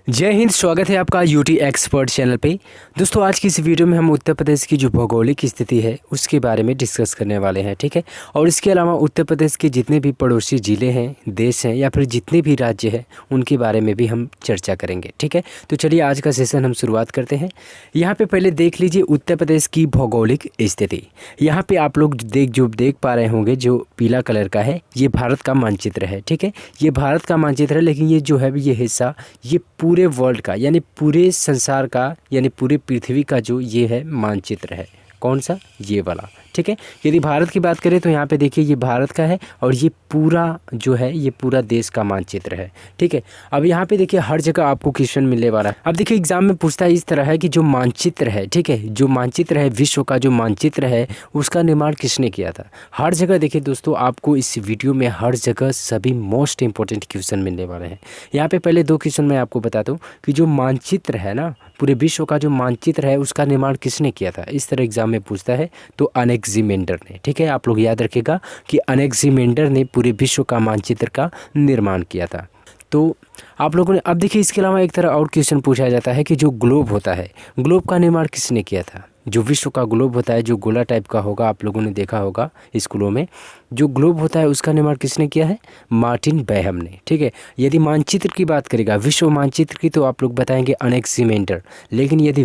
जय हिंद। स्वागत है आपका यूटी एक्सपर्ट चैनल पे। दोस्तों आज की इस वीडियो में हम उत्तर प्रदेश की जो भौगोलिक स्थिति है उसके बारे में डिस्कस करने वाले हैं, ठीक है। और इसके अलावा उत्तर प्रदेश के जितने भी पड़ोसी ज़िले हैं, देश हैं या फिर जितने भी राज्य हैं उनके बारे में भी हम चर्चा करेंगे, ठीक है। तो चलिए आज का सेशन हम शुरुआत करते हैं। यहाँ पर पहले देख लीजिए उत्तर प्रदेश की भौगोलिक स्थिति। यहाँ पर आप लोग देख पा रहे होंगे जो पीला कलर का है ये भारत का मानचित्र है, ठीक है। ये भारत का मानचित्र है, लेकिन ये जो है ये हिस्सा ये पूरे वर्ल्ड का यानी पूरे संसार का यानी पूरी पृथ्वी का जो ये है मानचित्र है। कौन सा? ये वाला, ठीक है। यदि भारत की बात करें तो यहाँ पे देखिए ये भारत का है और ये पूरा जो है ये पूरा देश का मानचित्र है, ठीक है। अब यहाँ पे देखिए हर जगह आपको क्वेश्चन मिलने वाला है। अब देखिए एग्जाम में पूछता है इस तरह है कि जो मानचित्र है, ठीक है, जो मानचित्र है विश्व का जो मानचित्र है उसका निर्माण किसने किया था। हर जगह देखिए दोस्तों आपको इस वीडियो में हर जगह सभी मोस्ट इंपॉर्टेंट क्वेश्चन मिलने वाले हैं। यहाँ पे पहले दो क्वेश्चन मैं आपको बता दूँ कि जो मानचित्र है ना, पूरे विश्व का जो मानचित्र है उसका निर्माण किसने किया था, इस तरह एग्जाम में पूछता है तो अलेक्जेंडर ने, ठीक है। आप लोग याद रखिएगा कि अलेक्जेंडर ने पूरे विश्व का मानचित्र का निर्माण किया था। तो आप लोगों ने अब देखिए इसके अलावा एक तरह और क्वेश्चन पूछा जाता है कि जो ग्लोब होता है, ग्लोब का निर्माण किसने किया था। जो विश्व का ग्लोब होता है जो गोला टाइप का होगा, आप लोगों ने देखा होगा स्कूलों में, जो ग्लोब होता है उसका निर्माण किसने किया है? मार्टिन बैहम ने, ठीक है। यदि मानचित्र की बात करेगा विश्व मानचित्र की तो आप लोग बताएंगे अलेक्जेंडर। लेकिन यदि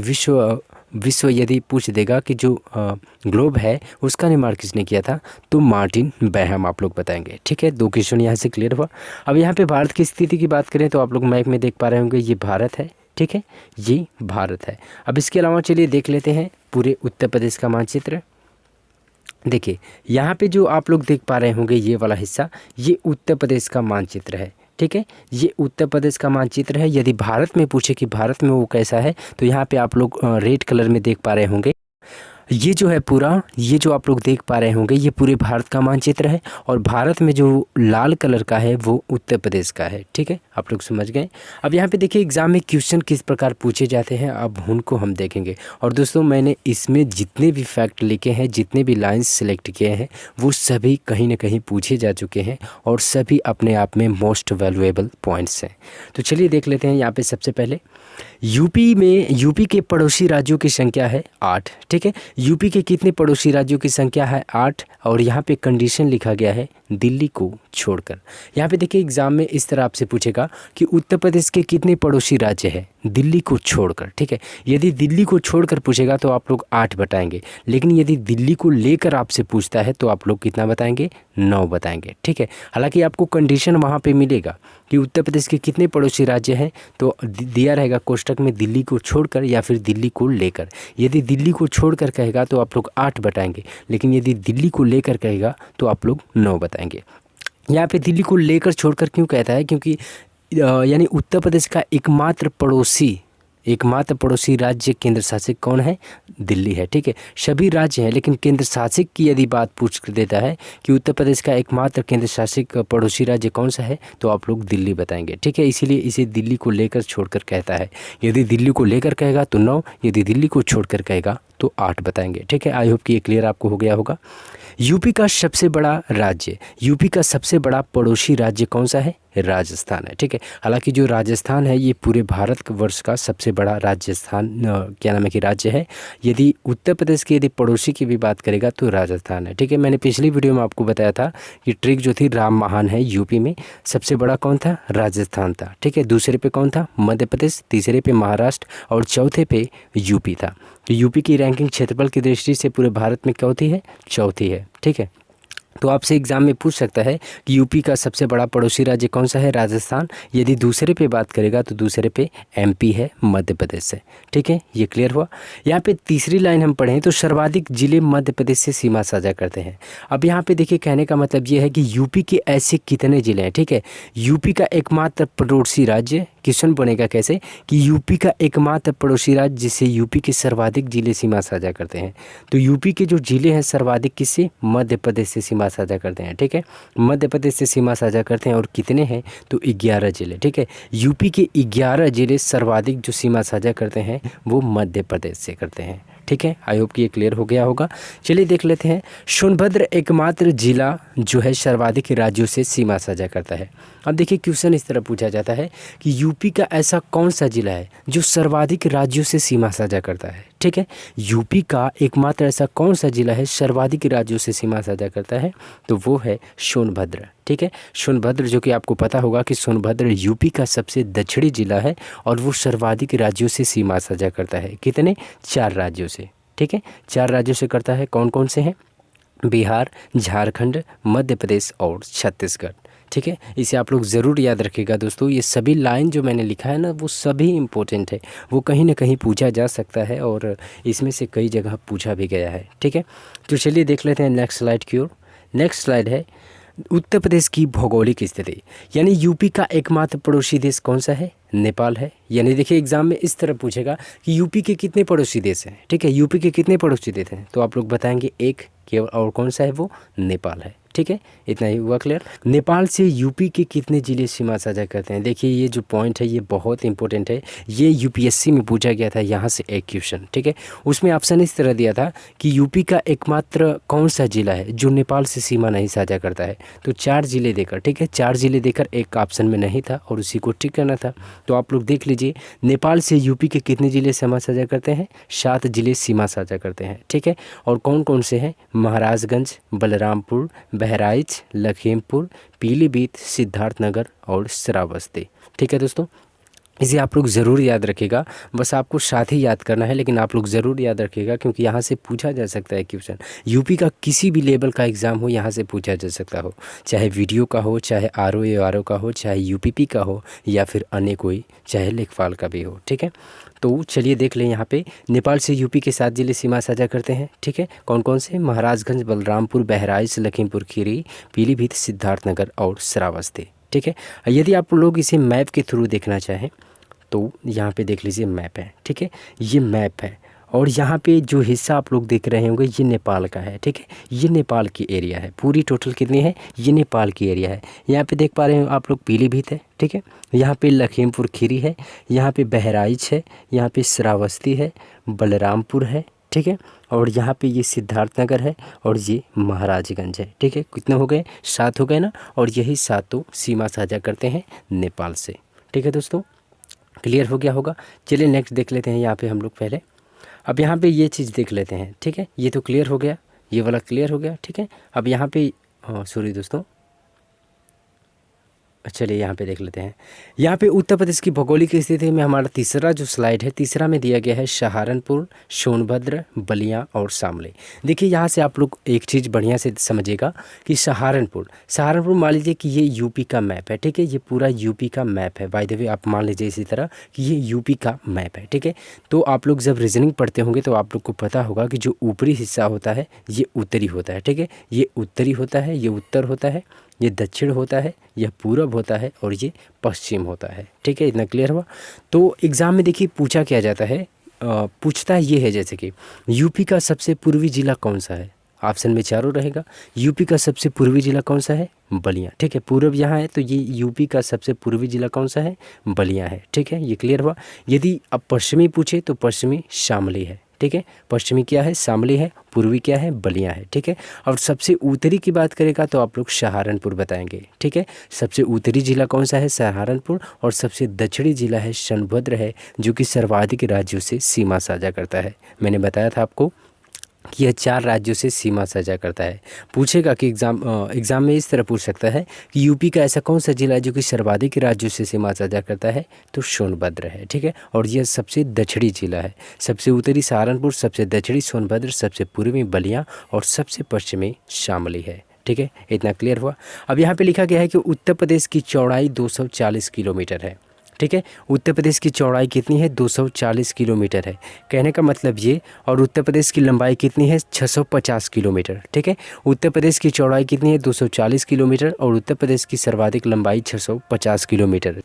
विश्व यदि पूछ देगा कि जो ग्लोब है उसका निर्माण किसने किया था तो मार्टिन बैहम आप लोग बताएंगे, ठीक है। दो क्वेश्चन यहाँ से क्लियर हुआ। अब यहाँ पे भारत की स्थिति की बात करें तो आप लोग मैप में देख पा रहे होंगे ये भारत है, ठीक है, ये भारत है। अब इसके अलावा चलिए देख लेते हैं पूरे उत्तर प्रदेश का मानचित्र। देखिए यहाँ पे जो आप लोग देख पा रहे होंगे ये वाला हिस्सा ये उत्तर प्रदेश का मानचित्र है, ठीक है। ये उत्तर प्रदेश का मानचित्र है। यदि भारत में पूछे कि भारत में वो कैसा है तो यहाँ पे आप लोग रेड कलर में देख पा रहे होंगे ये जो है पूरा, ये जो आप लोग देख पा रहे होंगे ये पूरे भारत का मानचित्र है। और भारत में जो लाल कलर का है वो उत्तर प्रदेश का है, ठीक है। आप लोग समझ गए। अब यहाँ पे देखिए एग्जाम में क्वेश्चन किस प्रकार पूछे जाते हैं अब उनको हम देखेंगे। और दोस्तों मैंने इसमें जितने भी फैक्ट लिखे हैं, जितने भी लाइन्स सेलेक्ट किए हैं वो सभी कहीं ना कहीं पूछे जा चुके हैं और सभी अपने आप में मोस्ट वैल्यूएबल पॉइंट्स हैं। तो चलिए देख लेते हैं। यहाँ पे सबसे पहले यूपी के पड़ोसी राज्यों की संख्या है 8, ठीक है। यूपी के कितने पड़ोसी राज्यों की संख्या है? 8। और यहाँ पे कंडीशन लिखा गया है दिल्ली को छोड़कर। यहाँ पे देखिए एग्जाम में इस तरह आपसे पूछेगा कि उत्तर प्रदेश के कितने पड़ोसी राज्य हैं दिल्ली को छोड़कर, ठीक है। यदि दिल्ली को छोड़कर पूछेगा तो आप लोग 8 बताएंगे, लेकिन यदि दिल्ली को लेकर आपसे पूछता है तो आप लोग कितना बताएंगे? 9 बताएंगे, ठीक है। हालांकि आपको कंडीशन वहाँ पे मिलेगा कि उत्तर प्रदेश के कितने पड़ोसी राज्य हैं तो दिया रहेगा कोष्टक में दिल्ली को छोड़कर या फिर दिल्ली को लेकर। यदि दिल्ली को छोड़कर कहेगा तो आप लोग 8 बताएंगे, लेकिन यदि दिल्ली को लेकर कहेगा तो आप लोग 9 बताएंगे। यहाँ पे दिल्ली को लेकर छोड़कर क्यों कहता है? क्योंकि यानी उत्तर प्रदेश का एकमात्र पड़ोसी राज्य केंद्र शासित कौन है? दिल्ली है, ठीक है। सभी राज्य हैं लेकिन केंद्र शासित की यदि बात पूछ देता है कि उत्तर प्रदेश का एकमात्र केंद्र शासित पड़ोसी राज्य कौन सा है तो आप लोग दिल्ली बताएंगे, ठीक है। इसीलिए इसे दिल्ली को लेकर छोड़कर कहता है। यदि दिल्ली को लेकर कहेगा तो 9, यदि दिल्ली को छोड़कर कहेगा तो 8 बताएंगे, ठीक है। आई होप कि ये क्लियर आपको हो गया होगा। यूपी का सबसे बड़ा राज्य, यूपी का सबसे बड़ा पड़ोसी राज्य कौन सा है? राजस्थान है, ठीक है। हालांकि जो राजस्थान है ये पूरे भारत वर्ष का सबसे बड़ा राजस्थान क्या नाम है कि राज्य है। यदि उत्तर प्रदेश के यदि पड़ोसी की भी बात करेगा तो राजस्थान है, ठीक है। मैंने पिछली वीडियो में आपको बताया था कि ट्रिक जो थी राम महान है। यूपी में सबसे बड़ा कौन था? राजस्थान था, ठीक है। दूसरे पे कौन था? मध्य प्रदेश। तीसरे पे महाराष्ट्र और चौथे पे यूपी था। तो यूपी की रैंकिंग क्षेत्रफल की दृष्टि से पूरे भारत में चौथी है, चौथी है, ठीक है। तो आपसे एग्जाम में पूछ सकता है कि यूपी का सबसे बड़ा पड़ोसी राज्य कौन सा है? राजस्थान। यदि दूसरे पे बात करेगा तो दूसरे पे एमपी है, मध्य प्रदेश है, ठीक है। ये क्लियर हुआ। यहाँ पे तीसरी लाइन हम पढ़ें तो सर्वाधिक जिले मध्य प्रदेश से सीमा साझा करते हैं। अब यहाँ पे देखिए कहने का मतलब ये है कि यूपी के ऐसे कितने जिले हैं, ठीक है। यूपी का एकमात्र पड़ोसी राज्य, क्वेश्चन बनेगा कैसे कि यूपी का एकमात्र पड़ोसी राज्य जिससे यूपी के सर्वाधिक जिले सीमा साझा करते हैं। तो यूपी के जो जिले हैं सर्वाधिक किससे? मध्य प्रदेश से सीमा साझा करते हैं, ठीक है। मध्य प्रदेश से सीमा साझा करते हैं और कितने हैं तो 11 जिले, ठीक है। यूपी के 11 जिले सर्वाधिक जो सीमा साझा करते हैं वो मध्य प्रदेश से करते हैं, ठीक है। आई होप कि ये क्लियर हो गया होगा। चलिए देख लेते हैं। सोनभद्र एकमात्र जिला जो है सर्वाधिक राज्यों से सीमा साझा करता है। अब देखिए क्वेश्चन इस तरह पूछा जाता है कि यूपी का ऐसा कौन सा जिला है जो सर्वाधिक राज्यों से सीमा साझा करता है, ठीक है। यूपी का एकमात्र ऐसा कौन सा जिला है सर्वाधिक राज्यों से सीमा साझा करता है, तो वो है सोनभद्र, ठीक है। सोनभद्र, जो कि आपको पता होगा कि सोनभद्र यूपी का सबसे दक्षिणी जिला है और वो सर्वाधिक राज्यों से सीमा साझा करता है। कितने? 4 राज्यों से, ठीक है। 4 राज्यों से करता है। कौन कौन से हैं? बिहार, झारखंड, मध्य प्रदेश और छत्तीसगढ़, ठीक है। इसे आप लोग ज़रूर याद रखिएगा दोस्तों। ये सभी लाइन जो मैंने लिखा है ना, वो सभी इम्पोर्टेंट है, वो कहीं ना कहीं पूछा जा सकता है और इसमें से कई जगह पूछा भी गया है, ठीक है। तो चलिए देख लेते हैं नेक्स्ट स्लाइड की ओर। नेक्स्ट स्लाइड है उत्तर प्रदेश की भौगोलिक स्थिति, यानी यूपी का एकमात्र पड़ोसी देश कौन सा है? नेपाल है। यानी देखिए एग्जाम में इस तरह पूछेगा कि यूपी के कितने पड़ोसी देश हैं, ठीक है। यूपी के कितने पड़ोसी देश हैं, तो आप लोग बताएंगे एक केवल, और कौन सा है? वो नेपाल है, ठीक है। इतना ही हुआ क्लियर। नेपाल से यूपी के कितने जिले सीमा साझा करते हैं? देखिए ये जो पॉइंट है ये बहुत इंपॉर्टेंट है। ये यूपीएससी में पूछा गया था, यहाँ से एक क्वेश्चन, ठीक है। उसमें ऑप्शन इस तरह दिया था कि यूपी का एकमात्र कौन सा जिला है जो नेपाल से सीमा नहीं साझा करता है, तो 4 जिले देकर, ठीक है, 4 जिले देकर एक ऑप्शन में नहीं था और उसी को टिक करना था। तो आप लोग देख लीजिए नेपाल से यूपी के कितने जिले सीमा साझा करते हैं? 7 जिले सीमा साझा करते हैं, ठीक है। और कौन कौन से हैं? महाराजगंज, बलरामपुर, बहराइच, लखीमपुर, पीलीभीत, सिद्धार्थनगर और श्रावस्ती, ठीक है दोस्तों। इसे आप लोग ज़रूर याद रखिएगा, बस आपको साथ ही याद करना है, लेकिन आप लोग ज़रूर याद रखिएगा क्योंकि यहाँ से पूछा जा सकता है क्वेश्चन। यूपी का किसी भी लेवल का एग्ज़ाम हो, यहाँ से पूछा जा सकता हो, चाहे वीडियो का हो, चाहे आरओ का हो, चाहे यूपीपी का हो, या फिर अन्य कोई, चाहे लेखपाल का भी हो, ठीक है। तो चलिए देख लें। यहाँ पे नेपाल से यूपी के 7 जिले सीमा साझा करते हैं, ठीक है। कौन कौन से? महाराजगंज, बलरामपुर, बहराइच, लखीमपुर खीरी, पीलीभीत, सिद्धार्थनगर और श्रावस्ती, ठीक है। यदि आप लोग इसे मैप के थ्रू देखना चाहें तो यहाँ पे देख लीजिए मैप है, ठीक है। ये मैप है और यहाँ पे जो हिस्सा आप लोग देख रहे होंगे ये नेपाल का है, ठीक है। ये नेपाल की एरिया है। पूरी टोटल कितनी है? ये नेपाल की एरिया है। यहाँ पे देख पा रहे हो आप लोग पीलीभीत है, ठीक है। यहाँ पे लखीमपुर खीरी है, यहाँ पे बहराइच है, यहाँ पे श्रावस्ती है, बलरामपुर है, ठीक है। और यहाँ पे ये सिद्धार्थनगर है और ये महाराजगंज है, ठीक है। कितने हो गए? 7 हो गए ना। और यही 7 सीमा साझा करते हैं नेपाल से, ठीक है दोस्तों। क्लियर हो गया होगा। चलिए नेक्स्ट देख लेते हैं यहाँ पे हम लोग पहले। अब यहाँ पे ये चीज़ देख लेते हैं, ठीक है। ये तो क्लियर हो गया, ये वाला क्लियर हो गया, ठीक है। अब यहाँ पे सॉरी दोस्तों, चलिए यहाँ पे देख लेते हैं। यहाँ पे उत्तर प्रदेश की भौगोलिक स्थिति में हमारा तीसरा जो स्लाइड है, तीसरा में दिया गया है सहारनपुर, सोनभद्र, बलिया और शामली। देखिए यहाँ से आप लोग एक चीज़ बढ़िया से समझिएगा कि सहारनपुर मान लीजिए कि ये यूपी का मैप है, ठीक है। ये पूरा यूपी का मैप है। बाय द वे आप मान लीजिए इसी तरह कि ये यूपी का मैप है, ठीक है। तो आप लोग जब रीजनिंग पढ़ते होंगे तो आप लोग को पता होगा कि जो ऊपरी हिस्सा होता है ये उत्तरी होता है, ठीक है। ये उत्तरी होता है, ये उत्तर होता है, ये दक्षिण होता है, यह पूरब होता है और ये पश्चिम होता है, ठीक है। इतना क्लियर हुआ। तो एग्ज़ाम में देखिए पूछा क्या जाता है, पूछता ये है जैसे कि यूपी का सबसे पूर्वी जिला कौन सा है? ऑप्शन में चारों रहेगा। यूपी का सबसे पूर्वी जिला कौन सा है? बलिया, ठीक है। पूरब यहाँ है तो ये यूपी का सबसे पूर्वी जिला कौन सा है? बलिया है, ठीक है। ये क्लियर हुआ। यदि अब पश्चिमी पूछे तो पश्चिमी शामली है, ठीक है। पश्चिमी क्या है? शामली है। पूर्वी क्या है? बलिया है, ठीक है। और सबसे उत्तरी की बात करेगा तो आप लोग सहारनपुर बताएंगे, ठीक है। सबसे उत्तरी जिला कौन सा है? सहारनपुर। और सबसे दक्षिणी जिला है सोनभद्र है, जो कि सर्वाधिक राज्यों से सीमा साझा करता है। मैंने बताया था आपको कि यह 4 राज्यों से सीमा साझा करता है। पूछेगा कि एग्ज़ाम में इस तरह पूछ सकता है कि यूपी का ऐसा कौन सा जिला है जो कि सर्वाधिक राज्यों से सीमा साझा करता है, तो सोनभद्र है, ठीक है। और यह सबसे दक्षिणी जिला है। सबसे उत्तरी सहारनपुर, सबसे दक्षिणी सोनभद्र, सबसे पूर्वी बलिया और सबसे पश्चिमी शामली है, ठीक है। इतना क्लियर हुआ। अब यहाँ पे लिखा गया है कि उत्तर प्रदेश की चौड़ाई 240 किलोमीटर है, ठीक है। उत्तर प्रदेश की चौड़ाई कितनी है? 240 किलोमीटर है। कहने का मतलब ये, और उत्तर प्रदेश की लंबाई कितनी है? 650 किलोमीटर, ठीक है। उत्तर प्रदेश की चौड़ाई कितनी है? 240 किलोमीटर और उत्तर प्रदेश की सर्वाधिक लंबाई 650 किलोमीटर।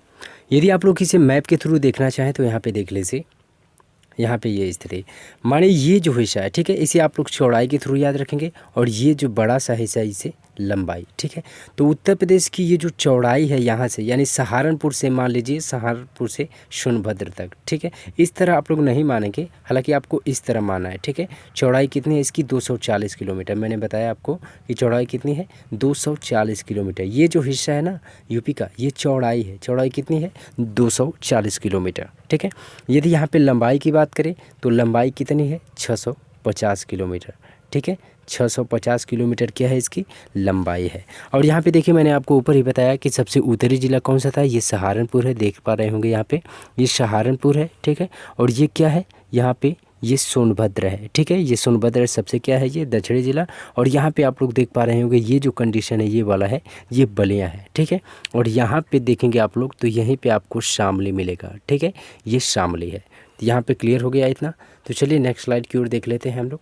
यदि आप लोग इसे मैप के थ्रू देखना चाहें तो यहाँ पे देख लीजिए। यहाँ पे ये स्थिति, माने ये जो हिस्सा है, ठीक है, इसे आप लोग चौड़ाई के थ्रू याद रखेंगे और ये जो बड़ा सा हिस्सा इसे लंबाई, ठीक है। तो उत्तर प्रदेश की ये जो चौड़ाई है यहाँ से, यानी सहारनपुर से, मान लीजिए सहारनपुर से सोनभद्र तक, ठीक है। इस तरह आप लोग नहीं मानेंगे, हालांकि आपको इस तरह मानना है, ठीक है। चौड़ाई कितनी है इसकी? 240 किलोमीटर। मैंने बताया आपको कि चौड़ाई कितनी है, 240 किलोमीटर। ये जो हिस्सा है ना यूपी का, ये चौड़ाई है। चौड़ाई कितनी है? 240 किलोमीटर, ठीक है। यदि यहाँ पे लंबाई की बात करें तो लंबाई कितनी है? 650 किलोमीटर, ठीक है। 650 किलोमीटर क्या है इसकी लंबाई है। और यहाँ पे देखिए, मैंने आपको ऊपर ही बताया कि सबसे उत्तरी ज़िला कौन सा था, ये सहारनपुर है। देख पा रहे होंगे यहाँ पे, ये सहारनपुर है, ठीक है। और ये क्या है यहाँ पे? ये सोनभद्र है, ठीक है। ये सोनभद्र सबसे क्या है? ये दक्षिणी ज़िला। और यहाँ पे आप लोग देख पा रहे होंगे, ये जो कंडीशन है ये वाला है, ये बलिया है, ठीक है। और यहाँ पे देखेंगे आप लोग तो यहीं पे आपको शामली मिलेगा, ठीक है। ये शामली है। यहाँ पे क्लियर हो गया इतना। तो चलिए नेक्स्ट स्लाइड की ओर देख लेते हैं हम लोग।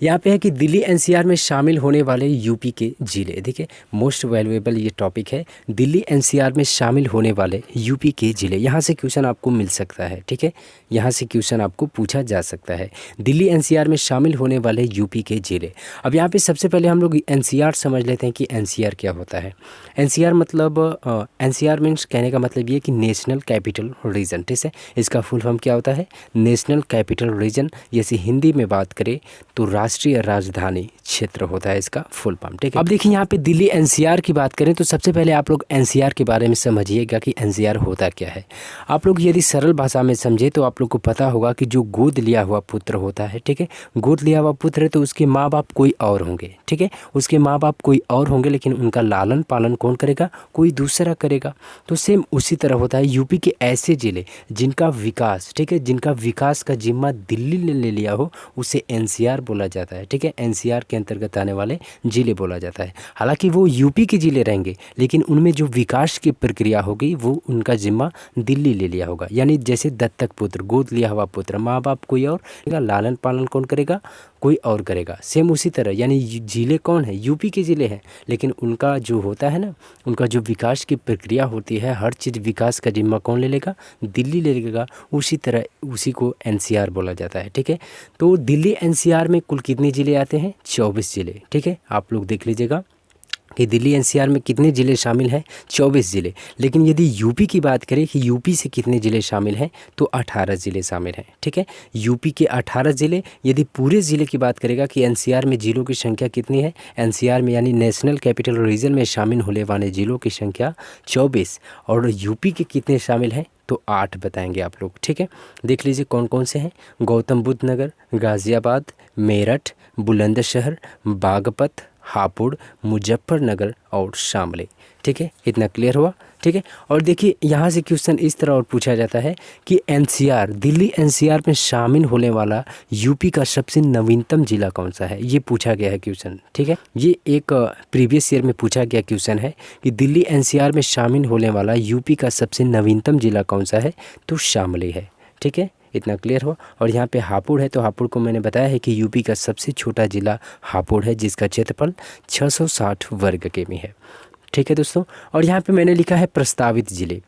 यहाँ पे है कि दिल्ली एनसीआर में शामिल होने वाले यूपी के ज़िले। देखिए, मोस्ट वैल्यूएबल ये टॉपिक है, दिल्ली एनसीआर में शामिल होने वाले यूपी के ज़िले। यहाँ से क्वेश्चन आपको मिल सकता है, ठीक है। यहाँ से क्वेश्चन आपको पूछा जा सकता है, दिल्ली एनसीआर में शामिल होने वाले यूपी के ज़िले। अब यहाँ पे सबसे पहले हम लोग एनसीआर समझ लेते हैं कि एनसीआर क्या होता है। एनसीआर मतलब एनसीआर मीन्स, कहने का मतलब ये कि नेशनल कैपिटल रीजन, ठीक है। इसका फुल फॉर्म क्या होता है? National capital region. जैसे हिंदी में बात करें तो राष्ट्रीय राजधानी क्षेत्र होता है इसका फुल फॉर्म, ठीक है। अब देखिए, यहाँ पे दिल्ली एनसीआर की बात करें तो सबसे पहले आप लोग एनसीआर के बारे में समझिएगा कि एनसीआर होता क्या है। आप लोग यदि सरल भाषा में समझे तो आप लोग को पता होगा कि जो गोद लिया हुआ पुत्र होता है, ठीक है, गोद लिया हुआ पुत्र है तो उसके माँ बाप कोई और होंगे, ठीक है। उसके माँ बाप कोई और होंगे, लेकिन उनका लालन पालन कौन करेगा? कोई दूसरा करेगा। तो सेम उसी तरह होता है यूपी के ऐसे ज़िले जिनका विकास, ठीक है, जिनका विकास का जिम्मा दिल्ली ने ले लिया हो, उसे एनसीआर बोला जाता है, ठीक है। एनसीआर के अंतर्गत आने वाले ज़िले बोला जाता है। हालांकि वो यूपी के ज़िले रहेंगे, लेकिन उनमें जो विकास की प्रक्रिया होगी वो उनका जिम्मा दिल्ली ले लिया होगा। यानी जैसे दत्तक पुत्र, गोद लिया हुआ पुत्र, माँ बाप कोई और, लालन पालन कौन करेगा? कोई और करेगा। सेम उसी तरह, यानी ज़िले कौन है? यूपी के ज़िले हैं, लेकिन उनका जो होता है ना, उनका जो विकास की प्रक्रिया होती है, हर चीज़ विकास का जिम्मा कौन ले लेगा? दिल्ली ले लेगा। उसी तरह उसी को एनसीआर बोला जाता है, ठीक है। तो दिल्ली एनसीआर में कुल कितने ज़िले आते हैं? 24 ज़िले, ठीक है। आप लोग देख लीजिएगा कि दिल्ली एनसीआर में कितने ज़िले शामिल हैं? 24 ज़िले। लेकिन यदि यूपी की बात करें कि यूपी से कितने ज़िले शामिल हैं, तो 18 ज़िले शामिल हैं, ठीक है। यूपी के 18 ज़िले। यदि पूरे ज़िले की बात करेगा कि एनसीआर में ज़िलों की संख्या कितनी है, एनसीआर में यानी नेशनल कैपिटल रीजन में शामिल होने वाले ज़िलों की संख्या 24, और यूपी के कितने शामिल हैं तो 8 बताएंगे आप लोग, ठीक है। देख लीजिए कौन कौन से हैं। गौतम बुद्ध नगर, गाज़ियाबाद, मेरठ, बुलंदशहर, बागपत, हापुड़, मुजफ्फरनगर और शामली, ठीक है। इतना क्लियर हुआ, ठीक है। और देखिए, यहाँ से क्वेश्चन इस तरह और पूछा जाता है कि एनसीआर, दिल्ली एनसीआर में शामिल होने वाला यूपी का सबसे नवीनतम जिला कौन सा है, ये पूछा गया है क्वेश्चन, ठीक है। ये एक प्रीवियस ईयर में पूछा गया क्वेश्चन है कि दिल्ली एनसीआर में शामिल होने वाला यूपी का सबसे नवीनतम जिला कौन सा है, तो शामली है, ठीक है। इतना क्लियर हुआ। और यहाँ पे हापुड़ है, तो हापुड़ को मैंने बताया है कि यूपी का सबसे छोटा ज़िला हापुड़ है, जिसका क्षेत्रफल 660 वर्ग किमी है, ठीक है दोस्तों। और यहाँ पे मैंने लिखा है प्रस्तावित ज़िले।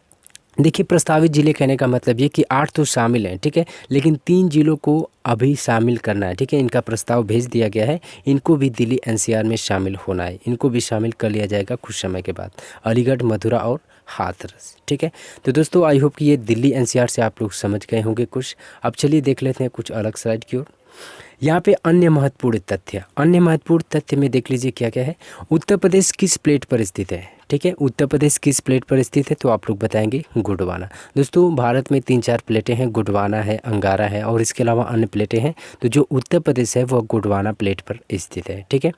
देखिए, प्रस्तावित ज़िले कहने का मतलब ये कि 8 तो शामिल हैं, ठीक है, लेकिन 3 ज़िलों को अभी शामिल करना है, ठीक है। इनका प्रस्ताव भेज दिया गया है, इनको भी दिल्ली एनसीआर में शामिल होना है, इनको भी शामिल कर लिया जाएगा कुछ समय के बाद। अलीगढ़, मथुरा और हाथरस, ठीक है। तो दोस्तों, आई होप कि ये दिल्ली एनसीआर से आप लोग समझ गए होंगे कुछ। अब चलिए देख लेते हैं कुछ अलग स्लाइड की ओर। यहाँ पे अन्य महत्वपूर्ण तथ्य, अन्य महत्वपूर्ण तथ्य में देख लीजिए क्या क्या है। उत्तर प्रदेश किस प्लेट पर स्थित है, ठीक है। उत्तर प्रदेश किस प्लेट पर स्थित है, तो आप लोग बताएंगे गोंडवाना। दोस्तों, भारत में 3-4 प्लेटें हैं, गोंडवाना है, अंगारा है, और इसके अलावा अन्य प्लेटें हैं। तो जो उत्तर प्रदेश है वह गोंडवाना प्लेट पर स्थित है, ठीक है।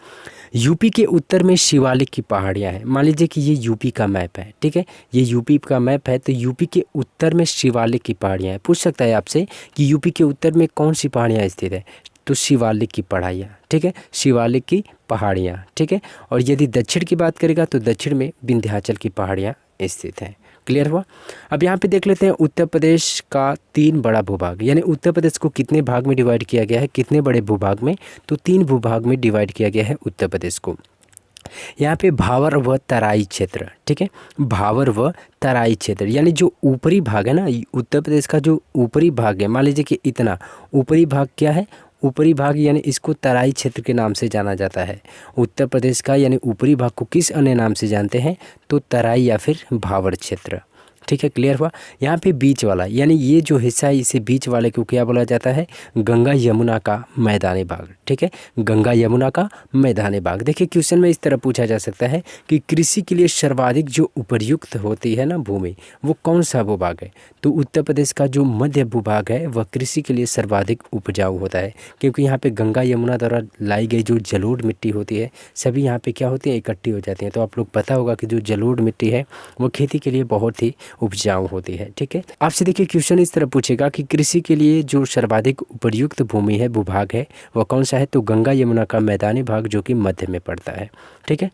यूपी के उत्तर में शिवालिक की पहाड़ियाँ हैं। मान लीजिए कि ये यूपी का मैप है, ठीक है, ये यूपी का मैप है। तो यूपी के उत्तर में शिवालिक की पहाड़ियाँ हैं। पूछ सकता है आपसे कि यूपी के उत्तर में कौन सी पहाड़ियाँ स्थित है, तो शिवालिक की पहाड़ियाँ, ठीक है, शिवालिक की पहाड़ियाँ, ठीक है। और यदि दक्षिण की बात करेगा तो दक्षिण में विंध्याचल की पहाड़ियाँ स्थित हैं। क्लियर हुआ। अब यहाँ पे देख लेते हैं उत्तर प्रदेश का 3 बड़ा भूभाग, यानी उत्तर प्रदेश को कितने भाग में डिवाइड किया गया है, कितने बड़े भूभाग में, तो 3 भूभाग में डिवाइड किया गया है उत्तर प्रदेश को। यहाँ पे भावर व तराई क्षेत्र, ठीक है, भावर व तराई क्षेत्र, यानी जो ऊपरी भाग है ना, उत्तर प्रदेश का जो ऊपरी भाग है, मान लीजिए कि इतना ऊपरी भाग क्या है, ऊपरी भाग यानी इसको तराई क्षेत्र के नाम से जाना जाता है। उत्तर प्रदेश का यानी ऊपरी भाग को किस अन्य नाम से जानते हैं, तो तराई या फिर भावर क्षेत्र। ठीक है, क्लियर हुआ। यहाँ पे बीच वाला यानी ये जो हिस्सा है इसे बीच वाले को क्या बोला जाता है, गंगा यमुना का मैदानी भाग। ठीक है, गंगा यमुना का मैदानी भाग। देखिए क्वेश्चन में इस तरह पूछा जा सकता है कि कृषि के लिए सर्वाधिक जो उपयुक्त होती है ना भूमि, वो कौन सा भूभाग है, तो उत्तर प्रदेश का जो मध्य भूभाग है वह कृषि के लिए सर्वाधिक उपजाऊ होता है, क्योंकि यहाँ पे गंगा यमुना द्वारा लाई गई जो जलोढ़ मिट्टी होती है सभी यहाँ पे क्या होती है, इकट्ठी हो जाती हैं। तो आप लोग पता होगा कि जो जलोढ़ मिट्टी है वो खेती के लिए बहुत ही उपजाऊ होती है। ठीक है, आपसे देखिए क्वेश्चन इस तरह पूछेगा कि कृषि के लिए जो सर्वाधिक उपयुक्त भूमि है, भूभाग है, वह कौन सा है, तो गंगा यमुना का मैदानी भाग जो कि मध्य में पड़ता है। ठीक है,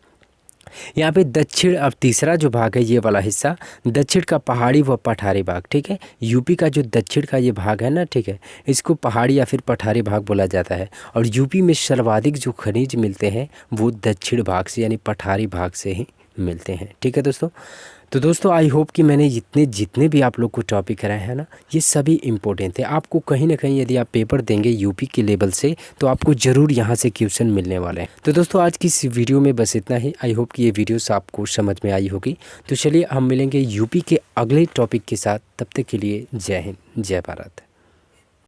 यहाँ पे दक्षिण, अब तीसरा जो भाग है ये वाला हिस्सा दक्षिण का पहाड़ी व पठारी भाग। ठीक है, यूपी का जो दक्षिण का ये भाग है ना, ठीक है, इसको पहाड़ी या फिर पठारी भाग बोला जाता है। और यूपी में सर्वाधिक जो खनिज मिलते हैं वो दक्षिण भाग से यानी पठारी भाग से ही मिलते हैं। ठीक है दोस्तों, तो दोस्तों आई होप कि मैंने जितने भी आप लोग को टॉपिक कराए हैं ना, ये सभी इम्पोर्टेंट थे। आपको कहीं ना कहीं यदि आप पेपर देंगे यूपी के लेवल से तो आपको ज़रूर यहाँ से क्वेश्चन मिलने वाले हैं। तो दोस्तों आज की इस वीडियो में बस इतना ही। आई होप कि ये वीडियोस आपको समझ में आई होगी। तो चलिए हम मिलेंगे यूपी के अगले टॉपिक के साथ, तब तक के लिए जय हिंद, जय भारत।